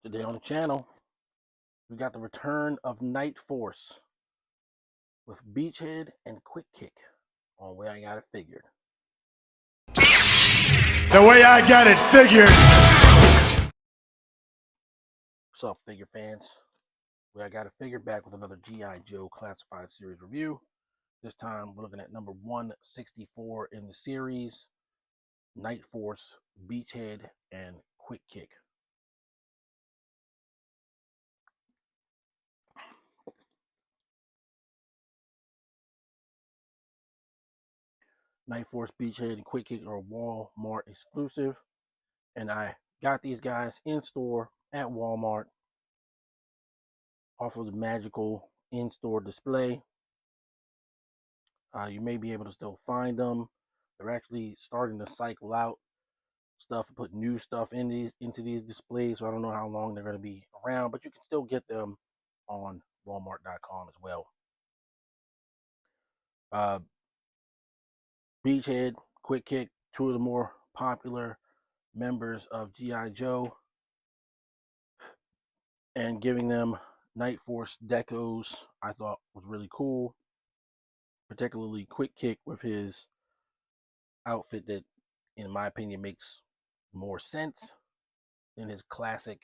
Today on the channel, we got the return of Night Force with Beachhead and Quick Kick on Way I Got It Figured. The way I got it figured. What's up, figure fans? Way I Got It Figured back with another G.I. Joe Classified Series review. This time we're looking at number 164 in the series, Night Force, Beachhead, and Quick Kick. Night Force, Beachhead, and Quick Kick are Walmart exclusive, and I got these guys in store at Walmart off of the magical in-store display. You may be able to still find them. They're actually starting to cycle out stuff, put new stuff into these displays, so I don't know how long they're going to be around, but you can still get them on Walmart.com as well. Beachhead, Quick Kick, two of the more popular members of G.I. Joe, and giving them Night Force decos I thought was really cool, particularly Quick Kick with his outfit that, in my opinion, makes more sense than his classic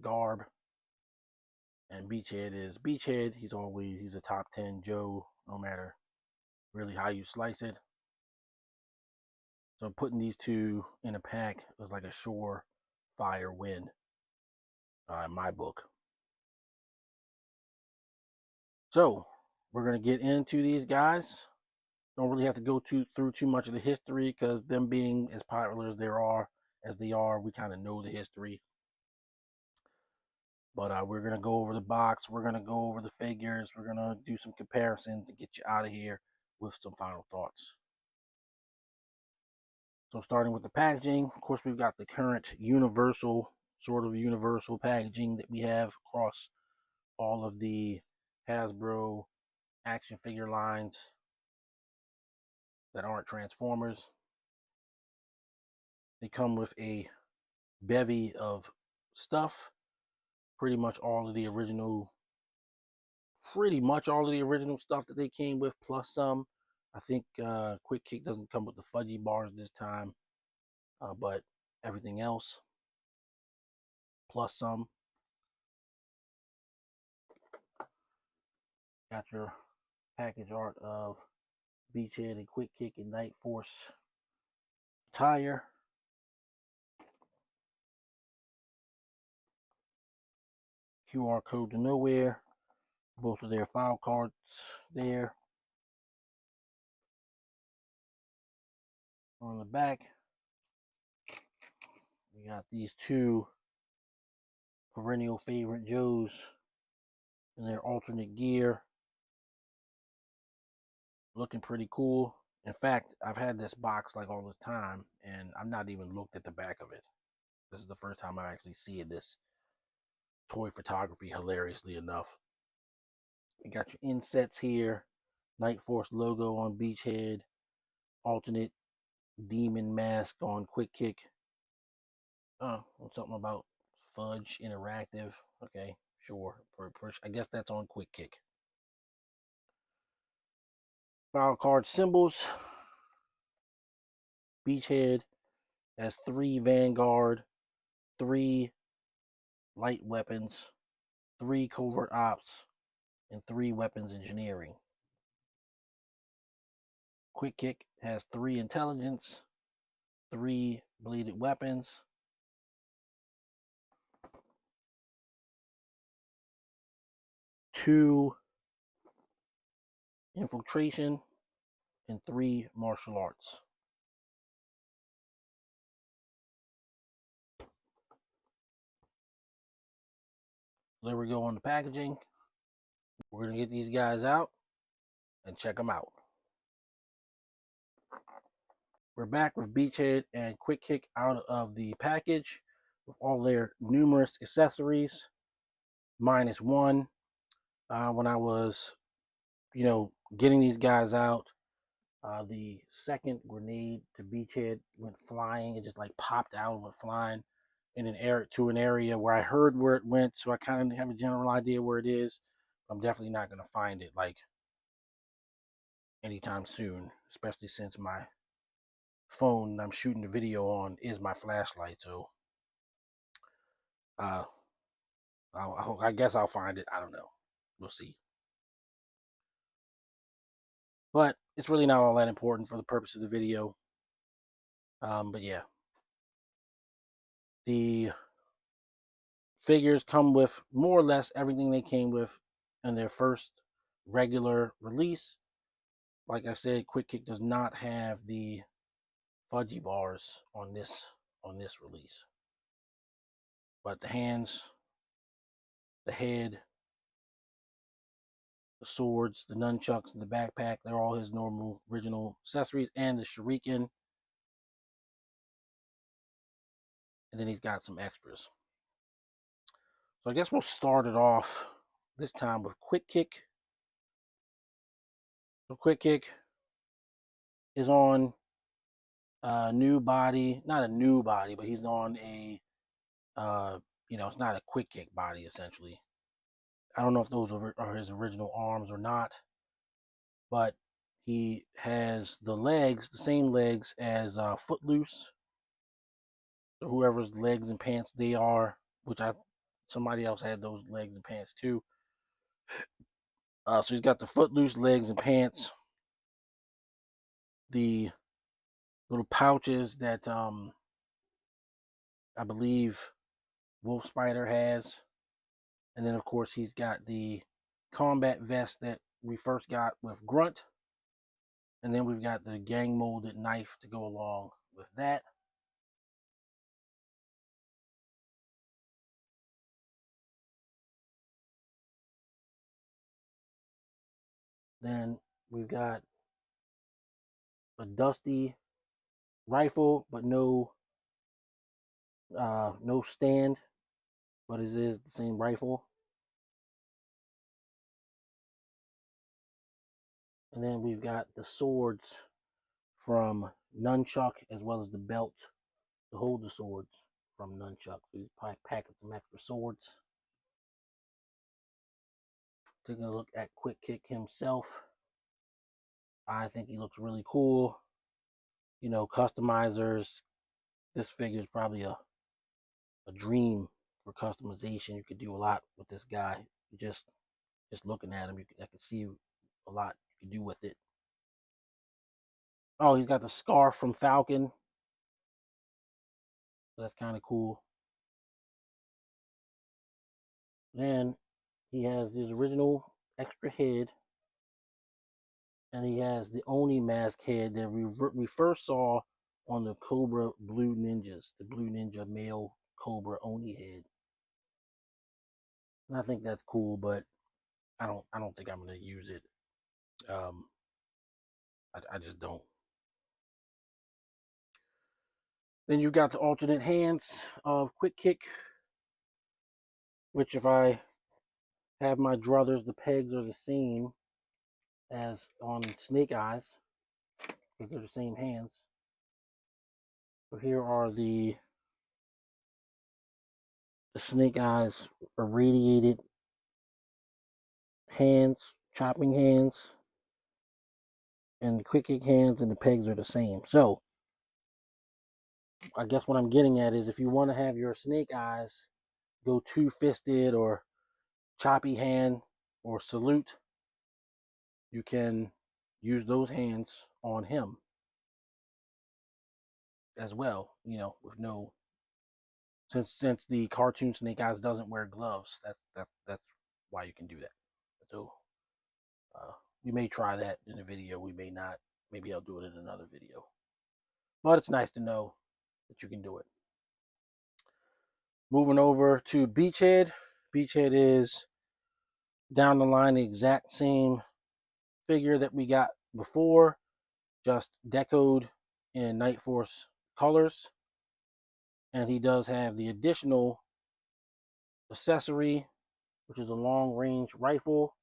garb. And Beachhead is Beachhead. He's a top 10 Joe, no matter really how you slice it. So putting these two in a pack was like a surefire win in my book. So we're gonna get into these guys. Don't really have to go through too much of the history, because them being as popular as they are, we kind of know the history. But we're going to go over the box. We're going to go over the figures. We're going to do some comparisons to get you out of here with some final thoughts. So starting with the packaging, of course, we've got the current universal packaging that we have across all of the Hasbro action figure lines that aren't Transformers. They come with a bevy of stuff. Pretty much all of the original stuff that they came with, plus some. I think Quick Kick doesn't come with the fudgy bars this time, but everything else, plus some. Got your package art of Beachhead and Quick Kick and Night Force attire. QR code to nowhere. Both of their file cards there. On the back, we got these two perennial favorite Joes in their alternate gear. Looking pretty cool. In fact, I've had this box like all the time, and I've not even looked at the back of it. This is the first time I actually see this toy photography, hilariously enough. You got your insets here. Night Force logo on Beachhead. Alternate demon mask on Quick Kick. Something about Fudge Interactive. Okay, sure. I guess that's on Quick Kick. File card symbols. Beachhead has 3 Vanguard, 3 light weapons, 3 covert ops, and 3 weapons engineering. Quick Kick has 3 intelligence, 3 bladed weapons, 2 infiltration, and 3 martial arts. There we go on the packaging. We're going to get these guys out and check them out. We're back with Beachhead and Quick Kick out of the package with all their numerous accessories, minus one. When I was, getting these guys out, the second grenade to Beachhead went flying. It just like popped out and went flying. in an area where I heard where it went, so I kind of have a general idea where it is. I'm definitely not going to find it like anytime soon, especially since my phone I'm shooting the video on is my flashlight. So uh, I guess I'll find it. I don't know. We'll see. But it's really not all that important for the purpose of the video. But yeah, the figures come with more or less everything they came with in their first regular release. Like I said, Quick Kick does not have the fudgy bars on this release. But the hands, the head, the swords, the nunchucks, and the backpack, they're all his normal original accessories, and the shuriken. And then he's got some extras. So I guess we'll start it off this time with Quick Kick. So Quick Kick is on a new body, not a new body, but he's on a, uh, it's not a Quick Kick body essentially. I don't know if those are his original arms or not, but he has the legs, the same legs as Footloose, or whoever's legs and pants they are, which somebody else had those legs and pants too. So he's got the Footloose legs and pants, the little pouches that I believe Wolf Spider has, and then of course he's got the combat vest that we first got with Grunt, and then we've got the gang molded knife to go along with that. Then we've got a dusty rifle, but no stand, but it is the same rifle. And then we've got the swords from Nunchuck, as well as the belt to hold the swords from Nunchuck. So he's packing some extra swords. Taking a look at Quick Kick himself, I think he looks really cool. Customizers, this figure is probably a dream for customization. You could do a lot with this guy. Just looking at him, I can see a lot you can do with it. Oh, he's got the scarf from Falcon. So that's kind of cool. Then he has his original extra head, and he has the Oni mask head that we first saw on the Cobra Blue Ninjas, the Blue Ninja male Cobra Oni head. And I think that's cool, but I don't think I'm gonna use it. Um, I just don't. Then you got the alternate hands of Quick Kick, which if I have my druthers, the pegs are the same as on Snake Eyes, because they're the same hands. So here are the Snake Eyes irradiated hands, chopping hands, and the Quick Kick hands, and the pegs are the same. So I guess what I'm getting at is if you want to have your Snake Eyes go two-fisted or choppy hand or salute, you can use those hands on him as well, with no, since the cartoon Snake Eyes doesn't wear gloves, that's why you can do that. So you may try that in a video, we may not. Maybe I'll do it in another video, but it's nice to know that you can do it. Moving over to Beachhead. Beachhead is down the line the exact same figure that we got before, just decoed in Night Force colors. And he does have the additional accessory, which is a long range rifle.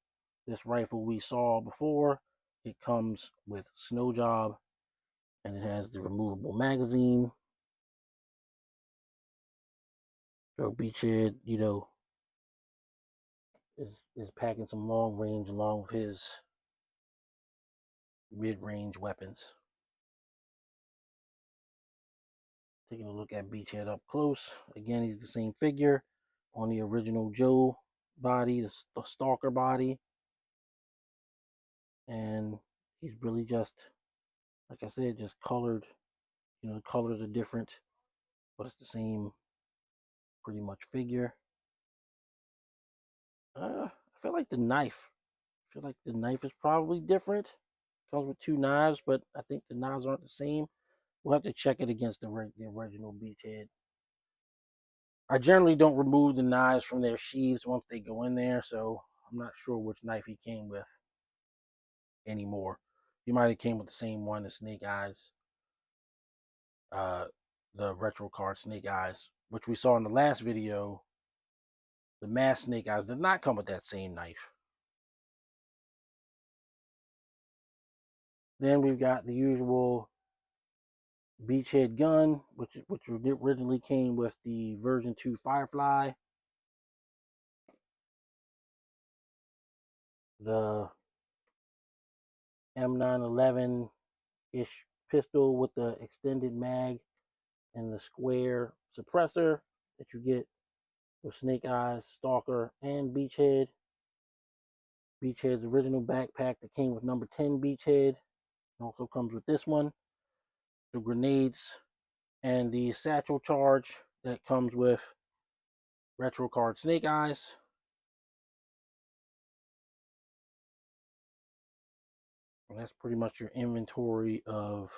This rifle we saw before. It comes with Snow Job, and it has the removable magazine. So Beachhead, is packing some long range along with his mid-range weapons. Taking a look at Beachhead up close. Again, he's the same figure on the original Joe body, the Stalker body. And he's really just, like I said, just colored. The colors are different, but it's the same pretty much figure. I feel like the knife. I feel like the knife is probably different. Comes with two knives, but I think the knives aren't the same. We'll have to check it against the original Beachhead. I generally don't remove the knives from their sheaths once they go in there, so I'm not sure which knife he came with anymore. He might have came with the same one, the Snake Eyes, the retro card Snake Eyes, which we saw in the last video. The masked Snake Eyes did not come with that same knife. Then we've got the usual Beachhead gun, which originally came with the version 2 Firefly. The M911-ish pistol with the extended mag and the square suppressor that you get with Snake Eyes, Stalker, and Beachhead. Beachhead's original backpack that came with number 10 Beachhead also comes with this one. The grenades and the satchel charge that comes with retro card Snake Eyes. And that's pretty much your inventory of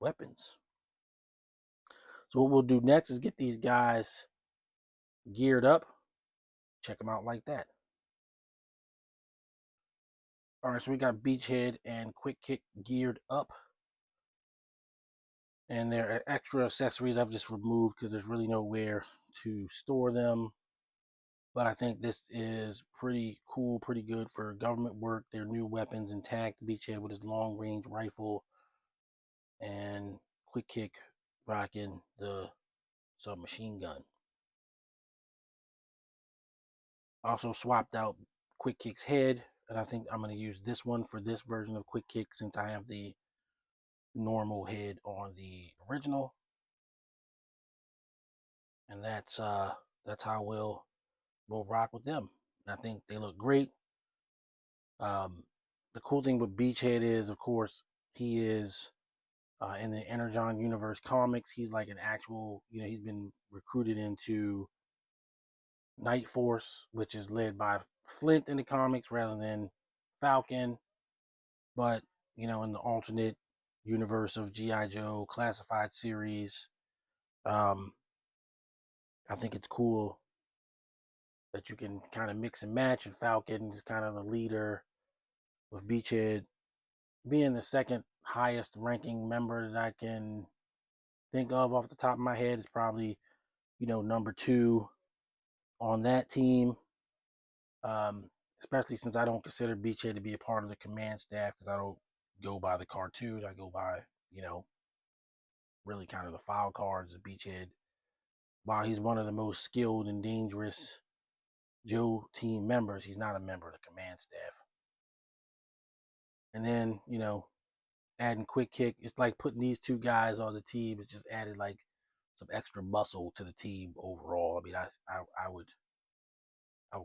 weapons. So what we'll do next is get these guys geared up. Check them out like that. All right, so we got Beachhead and Quick Kick geared up. And their extra accessories I've just removed because there's really nowhere to store them. But I think this is pretty cool, pretty good for government work. Their new weapons intact. Beachhead with his long range rifle, and Quick Kick rocking the submachine gun. Also swapped out Quick Kick's head, and I think I'm going to use this one for this version of Quick Kick since I have the normal head on the original. And that's how we'll rock with them. And I think they look great. The cool thing with Beachhead is, of course, he is in the Energon Universe comics. He's like an actual, he's been recruited into Night Force, which is led by Flint in the comics rather than Falcon. But, in the alternate universe of G.I. Joe classified series, I think it's cool that you can kind of mix and match, and Falcon is kind of the leader, with Beachhead being the second highest ranking member that I can think of off the top of my head. Is probably, number 2 on that team. Especially since I don't consider Beachhead to be a part of the command staff, because I don't go by the cartoon. I go by, really kind of the file cards of Beachhead. While he's one of the most skilled and dangerous Joe team members, he's not a member of the command staff. And then, adding Quick Kick, it's like putting these two guys on the team. It just added like some extra muscle to the team overall. I mean, I would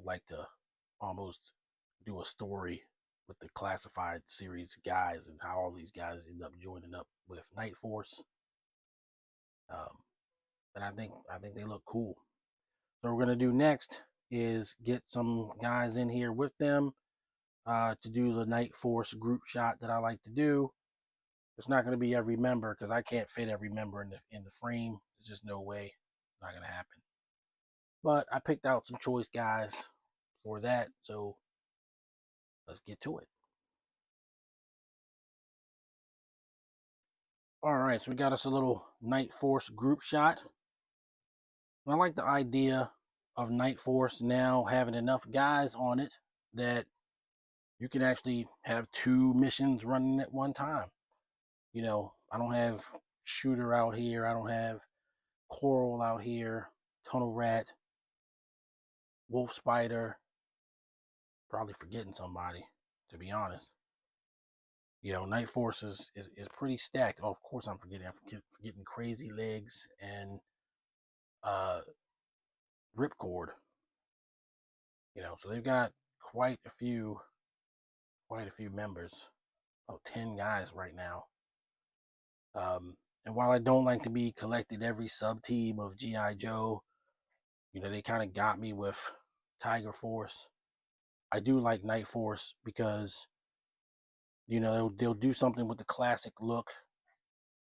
like to almost do a story with the classified series guys and how all these guys end up joining up with Night Force. And I think they look cool. So what we're gonna do next is get some guys in here with them to do the Night Force group shot that I like to do. It's not going to be every member because I can't fit every member in the frame. There's just no way. It's not going to happen. But I picked out some choice guys for that, so let's get to it. All right, so we got us a little Night Force group shot. And I like the idea of Night Force now having enough guys on it that you can actually have 2 missions running at one time. I don't have Shooter out here. I don't have Coral out here. Tunnel Rat, Wolf Spider. Probably forgetting somebody, to be honest. Night Force is pretty stacked. Oh, of course I'm forgetting. I'm forgetting Crazy Legs and uh, Ripcord. So they've got quite a few members. Oh, 10 guys right now. And while I don't like to be collected every sub team of G.I. Joe, they kind of got me with Tiger Force. I do like Night Force because they'll do something with the classic look,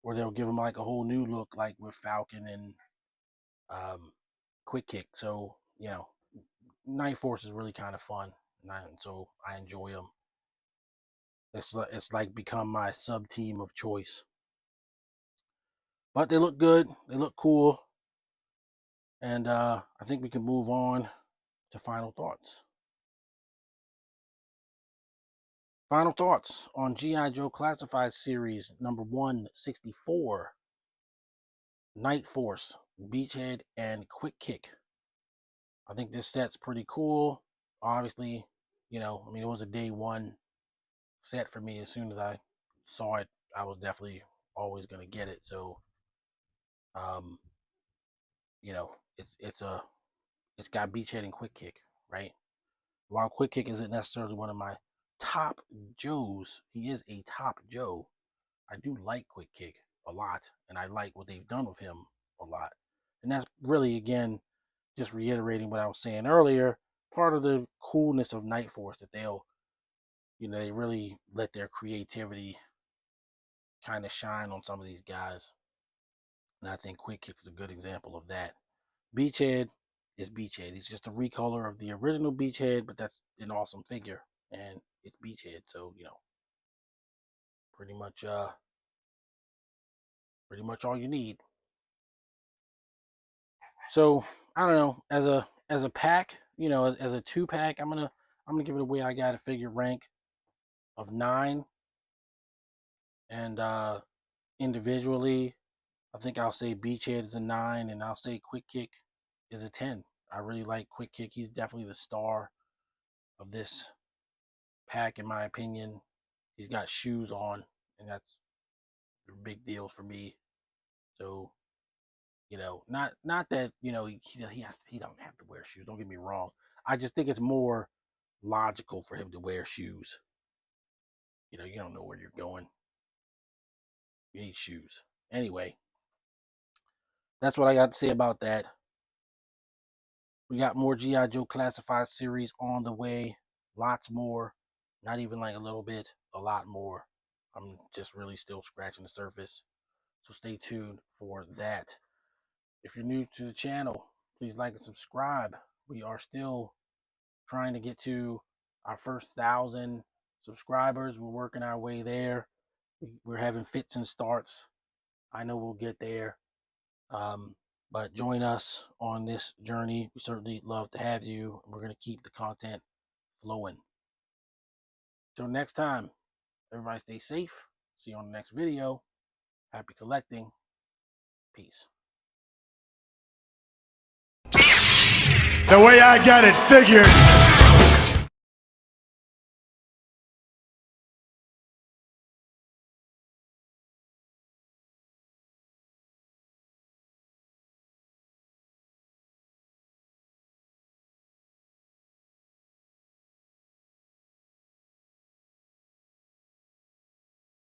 or they'll give them like a whole new look, like with Falcon and Quick Kick. So Night Force is really kind of fun, and so I enjoy them. It's like become my sub team of choice. But they look good. They look cool. And I think we can move on to final thoughts. Final thoughts on G.I. Joe Classified Series number 164, Night Force, Beachhead, and Quick Kick. I think this set's pretty cool. Obviously, it was a day one set for me. As soon as I saw it, I was definitely always going to get it. So, it's got Beachhead and Quick Kick, right? While Quick Kick isn't necessarily one of my top Joes, he is a top Joe. I do like Quick Kick a lot, and I like what they've done with him a lot. And that's really, again, just reiterating what I was saying earlier, part of the coolness of Night Force, that they really let their creativity kind of shine on some of these guys. And I think Quick Kick is a good example of that. Beachhead is Beachhead. He's just a recolor of the original Beachhead, but that's an awesome figure, and it's Beachhead. So pretty much all you need. So I don't know, as a pack, as a 2-pack, I'm gonna give it away. I got a figure rank of 9, and individually, I think I'll say Beachhead is a 9, and I'll say Quick Kick is a 10. I really like Quick Kick. He's definitely the star of this pack, in my opinion. He's got shoes on, and that's a big deal for me. So, not that he don't have to wear shoes. Don't get me wrong. I just think it's more logical for him to wear shoes. You don't know where you're going. You need shoes. Anyway, that's what I got to say about that. We got more G.I. Joe Classified Series on the way. Lots more. Not even like a little bit. A lot more. I'm just really still scratching the surface. So stay tuned for that. If you're new to the channel, please like and subscribe. We are still trying to get to our first 1,000 subscribers. We're working our way there. We're having fits and starts. I know we'll get there. But join us on this journey. We certainly love to have you. We're going to keep the content flowing. Till next time, everybody stay safe. See you on the next video. Happy collecting. Peace. The way I got it figured.